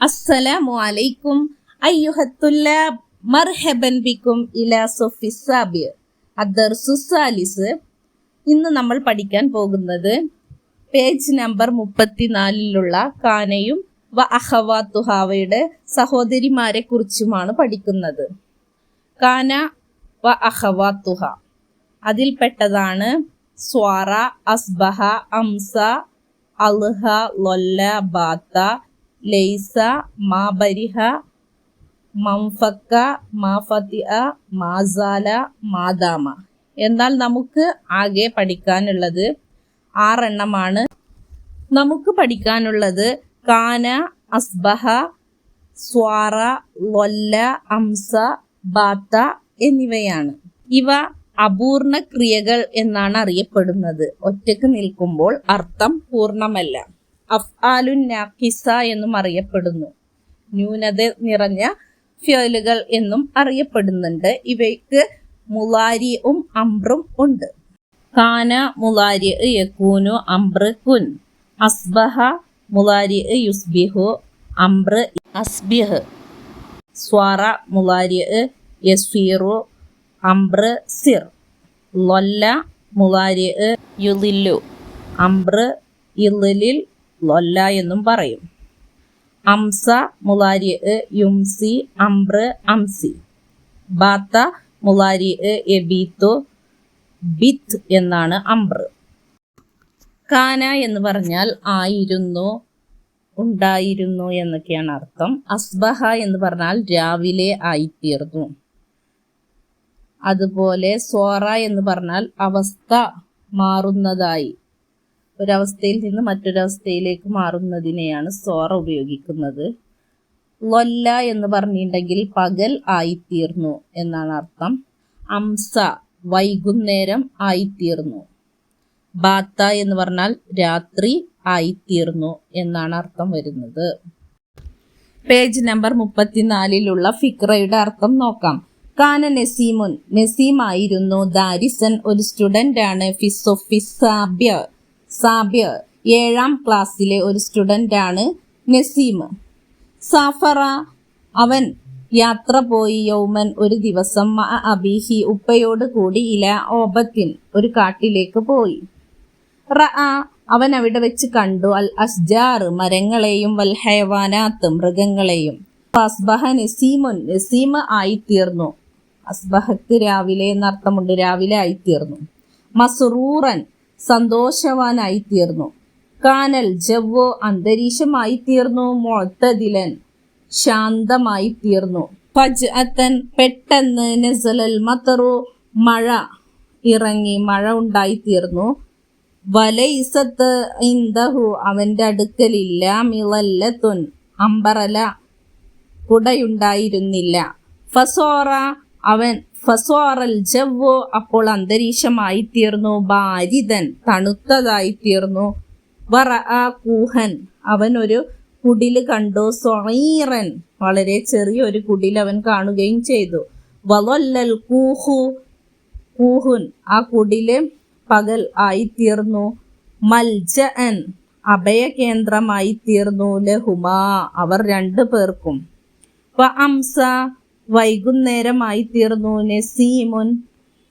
അസ്സലാമു അലൈക്കും അയ്യുഹത്തുല്ലാബ് മർഹബൻ ബിക്കും ഇലാ സൊഫി സാബിർ അദ്ദർസു സാലിസ്. ഇന്ന് നമ്മൾ പഠിക്കാൻ പോകുന്നത് പേജ് നമ്പർ 34 കാനയും വ അഖവാത്തുഹാവയുടെ സഹോദരിമാരെ കുറിച്ചുമാണ് പഠിക്കുന്നത്. കാന വ അഖവാത്തുഹ അതിൽപ്പെട്ടതാണ് സ്വാറ, അസ്ബഹ, അംസ, അൽഹ, ലൊല്ല, ബാത്ത, ലൈസ, മാബരിഹ, മംഫക്ക, മാഫത്തിഅ, മാസാല, മാദാമ. എന്നാൽ നമുക്ക് ആകെ പഠിക്കാനുള്ളത് 6 എണ്ണമാണ്. നമുക്ക് പഠിക്കാനുള്ളത് കാന, അസ്ബഹ, സ്വാറ, ലൊല്ല, അംസ, ബാത്ത എന്നിവയാണ്. ഇവ അപൂർണ ക്രിയകൾ എന്നാണ് അറിയപ്പെടുന്നത്. ഒറ്റക്ക് നിൽക്കുമ്പോൾ അർത്ഥം പൂർണ്ണമല്ല. അഫ്ആലുൻ നാഖിസ എന്നും അറിയപ്പെടുന്നു. ന്യൂനത നിറഞ്ഞ ഫിയലുകൾ എന്നും അറിയപ്പെടുന്നുണ്ട്. ഇവയ്ക്ക് മുലാരിയും അംറും ഉണ്ട്. കാന മുലാരി യകൂനു, അംറ് കുൻ. അസ്ബഹ മുലാരി യുസ്ബിഹു, അംറ് അസ്ബിഹ്. സ്വാറ മുലാരി യസ്ഫീറു, അംറ് സിർ. ലൊല്ല മുലാരി യുലില്ലു, അംറ് ഇലിൽ, ലൊല്ല എന്നും പറയും. അംസ മുലാരി യുംസി, അംറ് അംസി. ബാത്ത മുലാരി എബീത്തു, ബിത്ത് എന്നാണ് അംറ്. കാന എന്ന് പറഞ്ഞാൽ ആയിരുന്നു, ഉണ്ടായിരുന്നു എന്നൊക്കെയാണ് അർത്ഥം. അസ്ബഹ എന്ന് പറഞ്ഞാൽ രാവിലെ ആയിത്തീർന്നു. അതുപോലെ സോറ എന്ന് പറഞ്ഞാൽ അവസ്ഥ മാറുന്നതായി, ഒരവസ്ഥയിൽ നിന്ന് മറ്റൊരവസ്ഥയിലേക്ക് മാറുന്നതിനെയാണ് സോറ ഉപയോഗിക്കുന്നത്. ലൊല്ല എന്ന് പറഞ്ഞിട്ടുണ്ടെങ്കിൽ പകൽ ആയിത്തീർന്നു എന്നാണ് അർത്ഥം. അംസ വൈകുന്നേരം ആയിത്തീർന്നു. ബാത്ത എന്ന് പറഞ്ഞാൽ രാത്രി ആയിത്തീർന്നു എന്നാണ് അർത്ഥം വരുന്നത്. പേജ് നമ്പർ 34 ഫിക്രയുടെ അർത്ഥം നോക്കാം. കാന നസീമുൻ, നസീം ആയിരുന്നു. ദാരിസൻ ഒരു സ്റ്റുഡൻ്റ് ആണ്. ഫിസൊഫി സാബ്യ, 7ാം ക്ലാസ്സിലെ ഒരു സ്റ്റുഡൻ്റ് ആണ് നസീം. സാഫറ അവൻ യാത്ര പോയി. യൗമൻ ഒരു ദിവസം. അബീഹി ഉപ്പയോട് കൂടി. ഇല ഓബത്തിൻ ഒരു കാട്ടിലേക്ക് പോയി. റഅ അവൻ അവിടെ വെച്ച് കണ്ടു. അൽ അസ്ജാർ മരങ്ങളെയും, വൽ ഹയവാനാത്ത് മൃഗങ്ങളെയും. അസ്ബഹ നസീമുൻ നസീം ആയിത്തീർന്നു. അസ്ബഹക്ക് രാവിലെ എന്നർത്ഥമുണ്ട്, രാവിലെ ആയിത്തീർന്നു. മസ്റൂറൻ സന്തോഷവാനായിത്തീർന്നു. കാനൽ ജവ്വോ അന്തരീക്ഷമായിത്തീർന്നു. മുഅ്തദിലൻ ശാന്തമായിത്തീർന്നു. ഫജ്അത്തൻ പെട്ടെന്ന്. നസലൽ മതറു മഴ ഇറങ്ങി, മഴ ഉണ്ടായിത്തീർന്നു. വലൈസത്ത് ഇൻദഹു അവൻ്റെ അടുക്കലില്ല. മിളല്ലത്തുൻ അംബറല കുടയുണ്ടായിരുന്നില്ല. ഫസോറ അവൻ ഫസോറൽ ജവ്വോ അപ്പോൾ അന്തരീക്ഷമായിത്തീർന്നു. ബാരിദൻ തണുത്തതായിത്തീർന്നു. വറഅ കൂഹൻ അവൻ ഒരു കുടിൽ കണ്ടു. സ്വഈറൻ വളരെ ചെറിയൊരു കുടിൽ അവൻ കാണുകയും ചെയ്തു. വലല്ലൽ കൂഹുൻ ആ കുടില് പകൽ ആയിത്തീർന്നു. മൽജഅൻ അഭയകേന്ദ്രമായിത്തീർന്നു. ലഹുമാ അവർ 2 പേർക്കും. വ അംസ വൈകുന്നേരമായിത്തീർന്നു. നസീമുൻ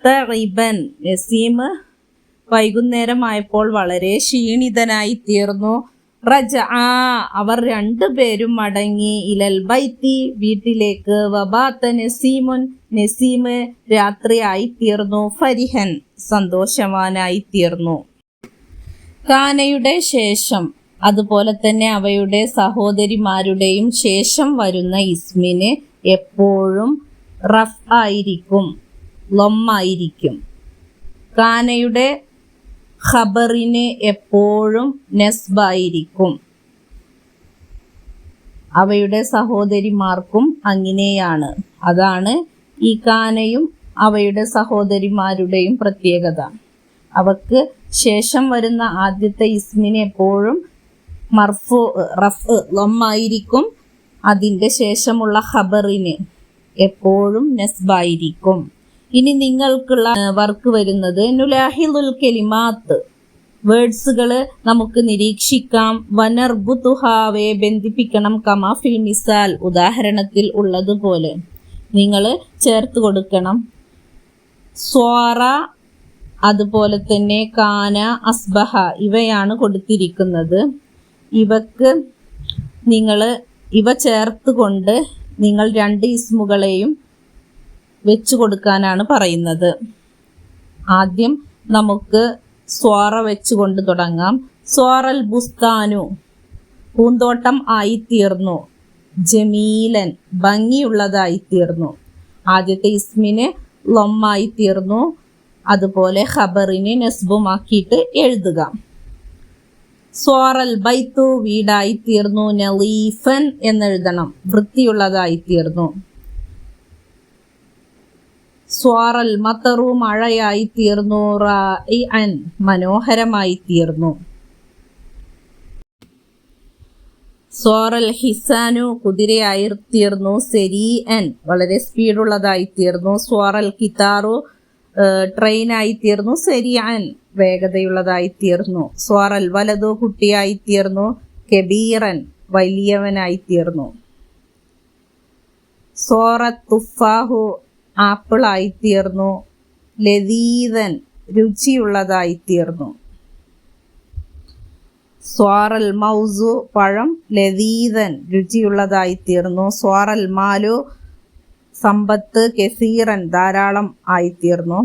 തഇബൻ നസീം വൈകുന്നേരമായപ്പോൾ വളരെ ക്ഷീണിതനായിത്തീർന്നു. റജഅ അവർ 2 പേരും മടങ്ങി. ഇലൽ ബൈത്തി വീട്ടിലേക്ക്. വബാത്ത നസീമുൻ നസീം രാത്രി ആയിത്തീർന്നു. ഫരിഹൻ സന്തോഷവാനായിത്തീർന്നു. കാനയുടെ ശേഷം അതുപോലെ തന്നെ അവയുടെ സഹോദരിമാരുടെയും ശേഷം വരുന്ന ഇസ്മിന് എപ്പോഴും റഫ് ആയിരിക്കും, ലൊമ്മായിരിക്കും. കാനയുടെ ഖബറിന് എപ്പോഴും നെസ്ബായിരിക്കും. അവയുടെ സഹോദരിമാർക്കും അങ്ങനെയാണ്. അതാണ് ഈ കാനയും അവയുടെ സഹോദരിമാരുടെയും പ്രത്യേകത. അവക്ക് ശേഷം വരുന്ന ആദ്യത്തെ ഇസ്മിന് എപ്പോഴും മർഫു റഫ് ലൊമ്മായിരിക്കും. അതിൻ്റെ ശേഷമുള്ള ഖബറിന് എപ്പോഴും നെസ്ബായിരിക്കും. ഇനി നിങ്ങൾക്കുള്ള വർക്ക് വരുന്നത് നുലാഹിദുൽ കലിമാത്ത് വേർഡ്സുകൾ നമുക്ക് നിരീക്ഷിക്കാം. വനർബുതുഹാവെ ബന്ധിപ്പിക്കണം. കമാഫിൽ മിസാൽ ഉദാഹരണത്തിൽ ഉള്ളതുപോലെ നിങ്ങൾ ചേർത്ത് കൊടുക്കണം. സ്വാറ, അതുപോലെ തന്നെ കാന, അസ്ബഹ ഇവയാണ് കൊടുത്തിരിക്കുന്നത്. ഇവക്ക് നിങ്ങൾ ഇവ ചേർത്ത് കൊണ്ട് നിങ്ങൾ 2 ഇസ്മുകളെയും വെച്ചു കൊടുക്കാനാണ് പറയുന്നത്. ആദ്യം നമുക്ക് സ്വാറ വെച്ചുകൊണ്ട് തുടങ്ങാം. സ്വാറൽ ബുസ്താനു പൂന്തോട്ടം ആയിത്തീർന്നു. ജമീലൻ ഭംഗിയുള്ളതായിത്തീർന്നു. ആദ്യത്തെ ഇസ്മിന് ലൊമ്മായിത്തീർന്നു. അതുപോലെ ഖബറിനെ നസ്ബുമാക്കിയിട്ട് എഴുതുക. സ്വാറൽ ബൈത്തു വീടായിത്തീർന്നു. നളീഫൻ എന്നെഴുതണം, വൃത്തിയുള്ളതായിത്തീർന്നു. സ്വാറൽ മത്തറു മഴയായിത്തീർന്നു. റായിഅൻ മനോഹരമായിത്തീർന്നു. സ്വാറൽ ഹിസാനു കുതിരയായിത്തീർന്നു. സെരീഅൻ വളരെ സ്പീഡുള്ളതായിത്തീർന്നു. സ്വാറൽ കിതാറു ട്രെയിനായിത്തീർന്നു. സെരിഅൻ വേഗതയുള്ളതായിത്തീർന്നു. സ്വാറൽ വലതു കുട്ടിയായിത്തീർന്നു. കബീറൻ വലിയവനായിത്തീർന്നു. സ്വാറത്ത് തുഫാഹു ആപ്പിൾ ആയിത്തീർന്നു. ലദീദൻ രുചിയുള്ളതായിത്തീർന്നു. സ്വാറൽ മൗസു പഴം ലദീദൻ രുചിയുള്ളതായിത്തീർന്നു. സ്വാറൽ മാലു സമ്പത്ത് കസീറൻ ധാരാളം ആയിത്തീർന്നു.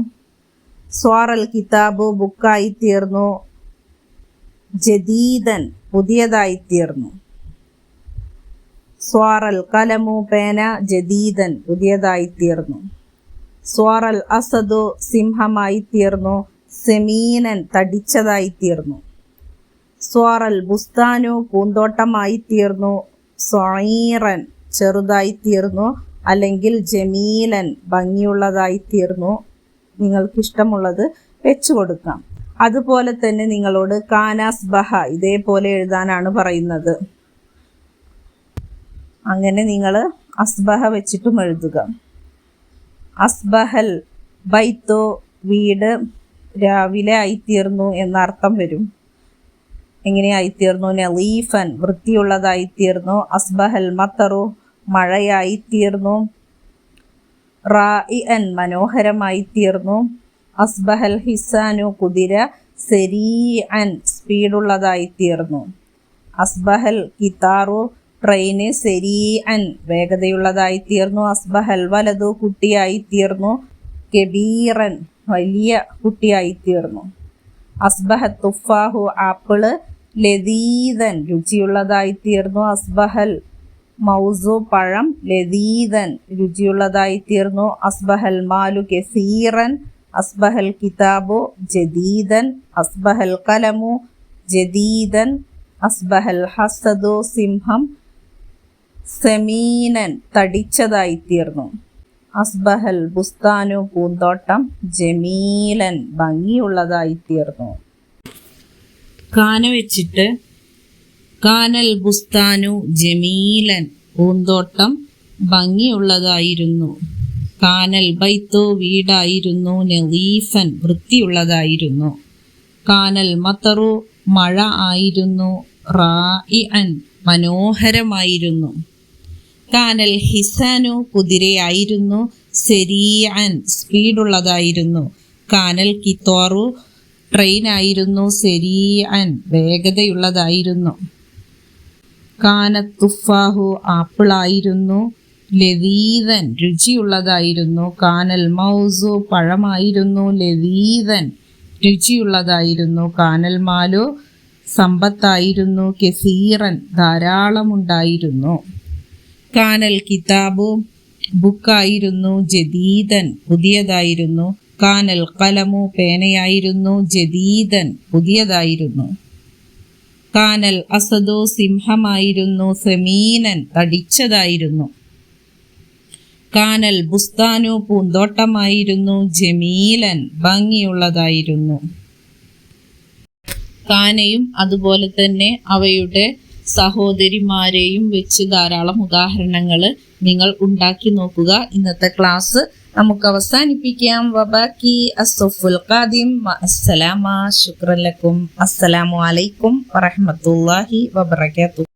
സ്വാറൽ കിതാബു ബുക്കായിത്തീർന്നു. ജദീദൻ പുതിയതായിത്തീർന്നു. സ്വാറൽ കലമു പേന ജദീദൻ പുതിയതായിത്തീർന്നു. സ്വാറൽ അസദു സിംഹമായിത്തീർന്നു. സെമീനൻ തടിച്ചതായിത്തീർന്നു. സ്വാറൽ ബുസ്താനു പൂന്തോട്ടമായിത്തീർന്നു. സ്വഈറൻ ചെറുതായിത്തീർന്നു, അല്ലെങ്കിൽ ജമീലൻ ഭംഗിയുള്ളതായിത്തീർന്നു. നിങ്ങൾക്കിഷ്ടമുള്ളത് വെച്ചു കൊടുക്കാം. അതുപോലെ തന്നെ നിങ്ങളോട് കാനാസ്ബഹ ഇതേപോലെ എഴുതാനാണ് പറയുന്നത്. അങ്ങനെ നിങ്ങൾ അസ്ബഹ വെച്ചിട്ടും എഴുതുക. അസ്ബഹൽ ബൈത്തോ വീട് രാവിലെ ആയിത്തീർന്നു എന്നർത്ഥം വരും. എങ്ങനെയായിത്തീർന്നു? നളീഫൻ വൃത്തിയുള്ളതായിത്തീർന്നു. അസ്ബഹൽ മത്തറു മഴയായിത്തീർന്നു. റായിഅൻ മനോഹരമായിത്തീർന്നു. അസ്ബഹൽ ഹിസാനു കുതിര സെരീഅൻ സ്പീഡുള്ളതായിത്തീർന്നു. അസ്ബഹൽ കിതാറു ട്രെയിന് സെരീഅൻ വേഗതയുള്ളതായിത്തീർന്നു. അസ്ബഹൽ വലതു കുട്ടിയായിത്തീർന്നു. കബീറൻ വലിയ കുട്ടിയായിത്തീർന്നു. അസ്ബഹത്ത് തുഫാഹു ആപ്പിള് ലദീദൻ രുചിയുള്ളതായിത്തീർന്നു. അസ്ബഹൽ മൗസു പഴം ലദീദൻ രുചിയുള്ളതായിത്തീർന്നു. അസ്ബഹൽ മാലു കസീറൻ. അസ്ബഹൽ കിതാബു ജദീദൻ. അസ്ബഹൽ കലമു ജദീദൻ. അസ്ബഹൽ ഹസദു സിംഹം സമീനൻ തടിച്ചതായിത്തീർന്നു. അസ്ബഹൽ ബുസ്താനു പൂന്തോട്ടം ജമീലൻ ഭംഗിയുള്ളതായിത്തീർന്നു. കാന വെച്ചിട്ട് കാനൽ ബുസ്താനു ജമീലൻ പൂന്തോട്ടം ഭംഗിയുള്ളതായിരുന്നു. കാനൽ ബൈത്തു വീടായിരുന്നു. നളീഫൻ വൃത്തിയുള്ളതായിരുന്നു. കാനൽ മത്തറു മഴ ആയിരുന്നു. റായിഅൻ മനോഹരമായിരുന്നു. കാനൽ ഹിസാനു കുതിരയായിരുന്നു. സെരീഅൻ സ്പീഡുള്ളതായിരുന്നു. കാനൽ കിത്വാറു ട്രെയിനായിരുന്നു. സെരീഅൻ വേഗതയുള്ളതായിരുന്നു. കാനത്ത് തുഫാഹു ആപ്പിളായിരുന്നു. ലദീദൻ രുചിയുള്ളതായിരുന്നു. കാനൽ മൗസു പഴമായിരുന്നു. ലദീദൻ രുചിയുള്ളതായിരുന്നു. കാനൽ മാലു സമ്പത്തായിരുന്നു. കസീറൻ ധാരാളമുണ്ടായിരുന്നു. കാനൽ കിതാബു ബുക്കായിരുന്നു. ജദീദൻ പുതിയതായിരുന്നു. കാനൽ കലമു പേനയായിരുന്നു. ജദീദൻ പുതിയതായിരുന്നു. കാനൽ അസദു സിംഹമായിരുന്നു. സമീനൻ തടിച്ചതായിരുന്നു. കാനൽ ബുസ്താനു പൂന്തോട്ടമായിരുന്നു. ജമീലൻ ഭംഗിയുള്ളതായിരുന്നു. കാനയും അതുപോലെ തന്നെ അവയുടെ സഹോദരിമാരെയും വെച്ച് ധാരാളം ഉദാഹരണങ്ങൾ നിങ്ങൾ ഉണ്ടാക്കി നോക്കുക. ഇന്നത്തെ ക്ലാസ് നമുക്ക് അവസാനിപ്പിക്കാം. വബാക്കി അസ്സഫുൽ ഖാദിം. അസ്സലാമ. ശുക്രൻ ലക്കും. അസ്സലാമു അലൈക്കും വറഹ്മത്തുള്ളാഹി വബറകാതുഹു.